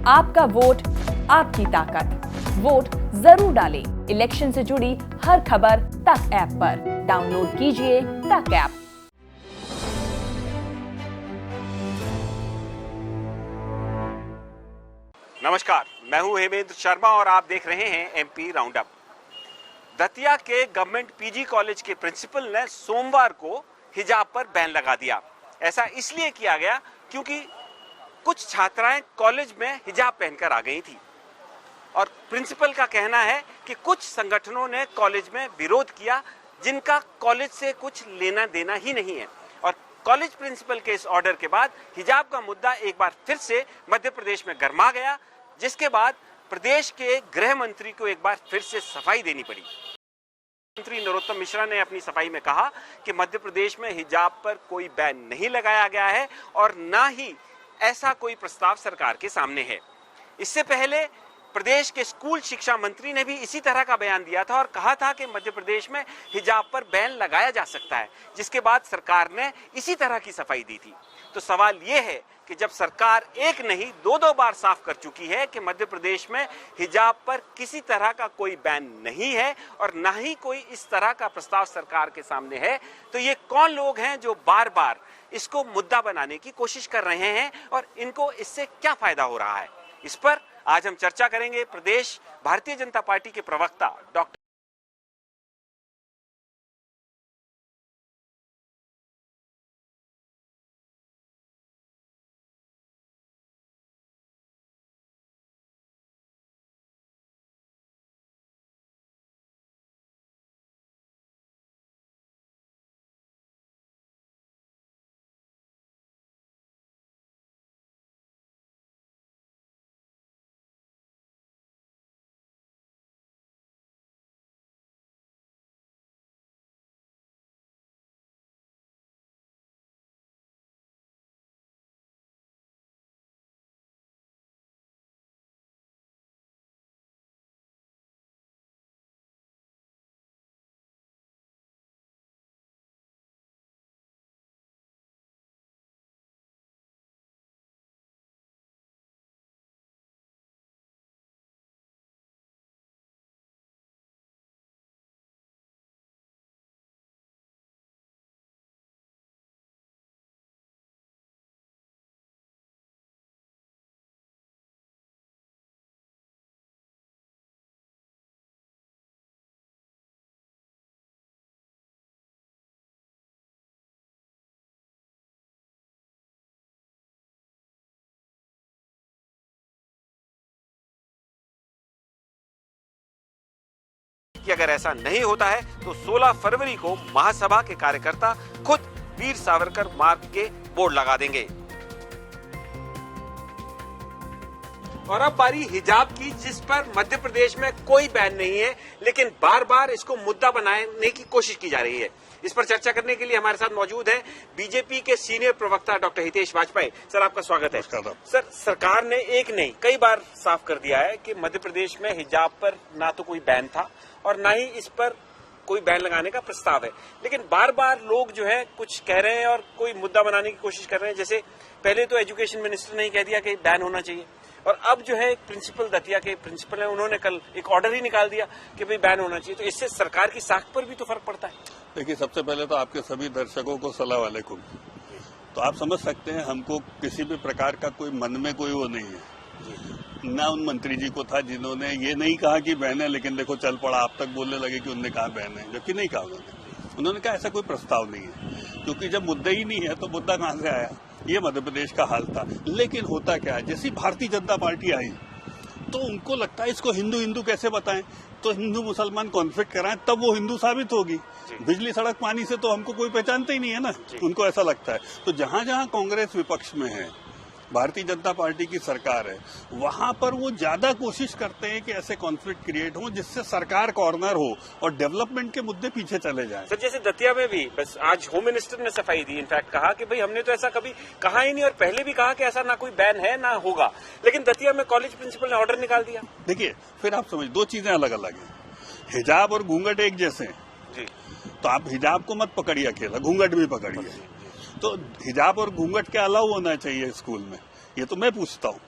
आपका वोट आपकी ताकत। वोट जरूर डालें। इलेक्शन से जुड़ी हर खबर तक ऐप पर डाउनलोड कीजिए तक ऐप। नमस्कार, मैं हूं हेमेंद्र शर्मा और आप देख रहे हैं एमपी राउंड अप। दतिया के गवर्नमेंट पीजी कॉलेज के प्रिंसिपल ने सोमवार को हिजाब पर बैन लगा दिया। ऐसा इसलिए किया गया क्योंकि कुछ छात्राएं कॉलेज में हिजाब पहनकर आ गई थी और प्रिंसिपल का कहना है कि कुछ संगठनों ने कॉलेज में विरोध किया जिनका कॉलेज से कुछ लेना देना ही नहीं है। और कॉलेज प्रिंसिपल के इस ऑर्डर के बाद हिजाब का मुद्दा एक बार फिर से मध्य प्रदेश में गर्मा गया, जिसके बाद प्रदेश के गृह मंत्री को एक बार फिर से सफाई देनी पड़ी। मंत्री नरोत्तम मिश्रा ने अपनी सफाई में कहा कि मध्य प्रदेश में हिजाब पर कोई बैन नहीं लगाया गया है और ना ही ऐसा कोई प्रस्ताव सरकार के सामने है। इससे पहले प्रदेश के स्कूल शिक्षा मंत्री ने भी इसी तरह का बयान दिया था और कहा था कि मध्य प्रदेश में हिजाब पर बैन लगाया जा सकता है, जिसके बाद सरकार ने इसी तरह की सफाई दी थी। तो सवाल ये है कि जब सरकार एक नहीं दो बार साफ कर चुकी है कि मध्य प्रदेश में हिजाब पर किसी तरह का कोई बैन नहीं है और ना ही कोई इस तरह का प्रस्ताव सरकार के सामने है, तो ये कौन लोग हैं जो बार बार इसको मुद्दा बनाने की कोशिश कर रहे हैं और इनको इससे क्या फायदा हो रहा है? इस पर आज हम चर्चा करेंगे प्रदेश भारतीय जनता पार्टी के प्रवक्ता डॉक्टर कि अगर ऐसा नहीं होता है तो 16 फरवरी को महासभा के कार्यकर्ता खुद वीर सावरकर मार्ग के बोर्ड लगा देंगे। और अब बारी हिजाब की, जिस पर मध्य प्रदेश में कोई बैन नहीं है, लेकिन बार बार इसको मुद्दा बनाने की कोशिश की जा रही है। इस पर चर्चा करने के लिए हमारे साथ मौजूद है बीजेपी के सीनियर प्रवक्ता डॉक्टर हितेश वाजपेयी। सर, आपका स्वागत है। सर, सरकार ने एक नहीं कई बार साफ कर दिया है कि मध्य प्रदेश में हिजाब पर ना तो कोई बैन था और ना ही इस पर कोई बैन लगाने का प्रस्ताव है, लेकिन बार बार लोग जो है कुछ कह रहे हैं और कोई मुद्दा बनाने की कोशिश कर रहे हैं। जैसे पहले तो एजुकेशन मिनिस्टर ने ही कह दिया कि बैन होना चाहिए और अब जो है प्रिंसिपल दतिया के प्रिंसिपल है, उन्होंने कल एक ऑर्डर ही निकाल दिया कि भाई बैन होना चाहिए। तो इससे सरकार की साख पर भी तो फर्क पड़ता है। देखिए, सबसे पहले तो आपके सभी दर्शकों को सलाम वालेकुम। तो आप समझ सकते हैं हमको किसी भी प्रकार का कोई मन में कोई वो नहीं है, ना उन मंत्री जी को था जिन्होंने ये नहीं कहा कि बैन है, लेकिन देखो चल पड़ा, आप तक बोलने लगे कि उन्होंने कहा बैन है, जबकि नहीं कहा उन्होंने कहा ऐसा कोई प्रस्ताव नहीं है, क्योंकि जब मुद्दा ही नहीं है तो मुद्दा कहां से आया। ये मध्य प्रदेश का हाल था। लेकिन होता क्या है, जैसी भारतीय जनता पार्टी आई तो उनको लगता है इसको हिंदू हिंदू कैसे बताएं, तो हिंदू मुसलमान कॉन्फ्लिक्ट कराएं तब वो हिंदू साबित होगी। बिजली सड़क पानी से तो हमको कोई पहचानता ही नहीं है ना, उनको ऐसा लगता है। तो जहां जहां कांग्रेस विपक्ष में है, भारतीय जनता पार्टी की सरकार है, वहां पर वो ज्यादा कोशिश करते हैं कि ऐसे कॉन्फ्लिक्ट क्रिएट हो जिससे सरकार कॉर्नर हो और डेवलपमेंट के मुद्दे पीछे चले जाएं। सर, जैसे दतिया में भी बस आज होम मिनिस्टर ने सफाई दी, इनफैक्ट कहा कि भाई हमने तो ऐसा कभी कहा ही नहीं और पहले भी कहा कि ऐसा ना कोई बैन है ना होगा, लेकिन दतिया में कॉलेज प्रिंसिपल ने ऑर्डर निकाल दिया। देखिए, फिर आप समझ, दो चीजें अलग अलग है। हिजाब और घूंघट एक जैसे हैं, तो आप हिजाब को मत पकड़िए अकेला, घूंघट भी पकड़िए। तो हिजाब और घूंघट के अलाउ होना चाहिए स्कूल में, ये तो मैं पूछता हूँ।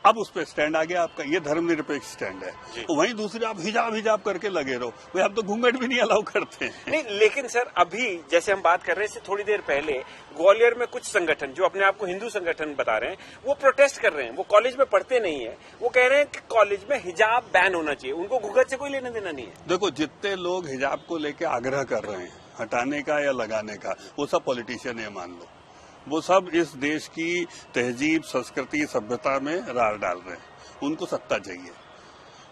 अब उस पर स्टैंड आ गया आपका, ये धर्मनिरपेक्ष स्टैंड है। तो वहीं दूसरे आप हिजाब करके लगे रहो, भाई आप तो घूंघट भी नहीं अलाउ करते हैं। नहीं, लेकिन सर अभी जैसे हम बात कर रहे हैं थोड़ी देर पहले ग्वालियर में कुछ संगठन जो अपने आप को हिंदू संगठन बता रहे हैं वो प्रोटेस्ट कर रहे हैं। वो कॉलेज में पढ़ते नहीं है, वो कह रहे हैं कि कॉलेज में हिजाब बैन होना चाहिए, उनको घूंघट से कोई लेना देना नहीं है। देखो, जितने लोग हिजाब को लेके आग्रह कर रहे हैं हटाने का या लगाने का, वो सब पॉलिटिशियन है, मान लो। वो सब इस देश की तहजीब, संस्कृति, सभ्यता में रार डाल रहे हैं। उनको सत्ता चाहिए,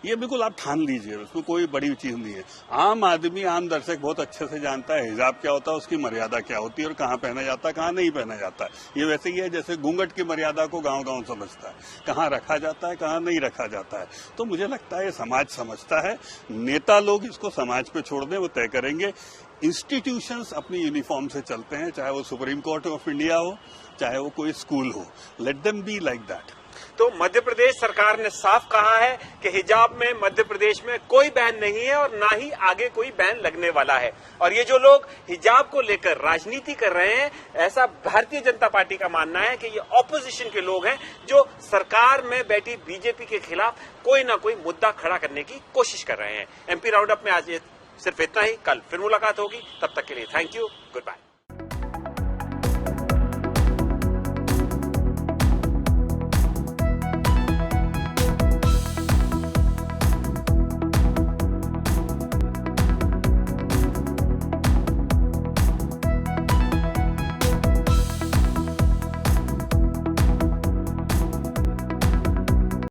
ये बिल्कुल आप ठान लीजिए, उसमें कोई बड़ी चीज नहीं है। आम आदमी, आम दर्शक बहुत अच्छे से जानता है हिजाब क्या होता है, उसकी मर्यादा क्या होती है और कहाँ पहना जाता है, कहाँ नहीं पहना जाता है। ये वैसे ही है जैसे घूंघट की मर्यादा को गांव-गांव समझता है, कहाँ रखा जाता है, कहाँ नहीं रखा जाता है। तो मुझे लगता है ये समाज समझता है, नेता लोग इसको समाज पे छोड़ दें, वो तय करेंगे। इंस्टीट्यूशंस अपनी यूनिफॉर्म से चलते हैं, चाहे वो सुप्रीम कोर्ट ऑफ इंडिया हो, चाहे वो कोई स्कूल हो। Let them be like that. तो मध्य प्रदेश सरकार ने साफ कहा है कि हिजाब में मध्य प्रदेश में कोई बैन नहीं है और ना ही आगे कोई बैन लगने वाला है। और ये जो लोग हिजाब को लेकर राजनीति कर रहे हैं, ऐसा भारतीय जनता पार्टी का मानना है कि ये ऑपोजिशन के लोग हैं जो सरकार में बैठी बीजेपी के खिलाफ कोई ना कोई मुद्दा खड़ा करने की कोशिश कर रहे हैं। एमपी राउंड अप में आज सिर्फ इतना ही, कल फिर मुलाकात होगी, तब तक के लिए थैंक यू, गुड बाय।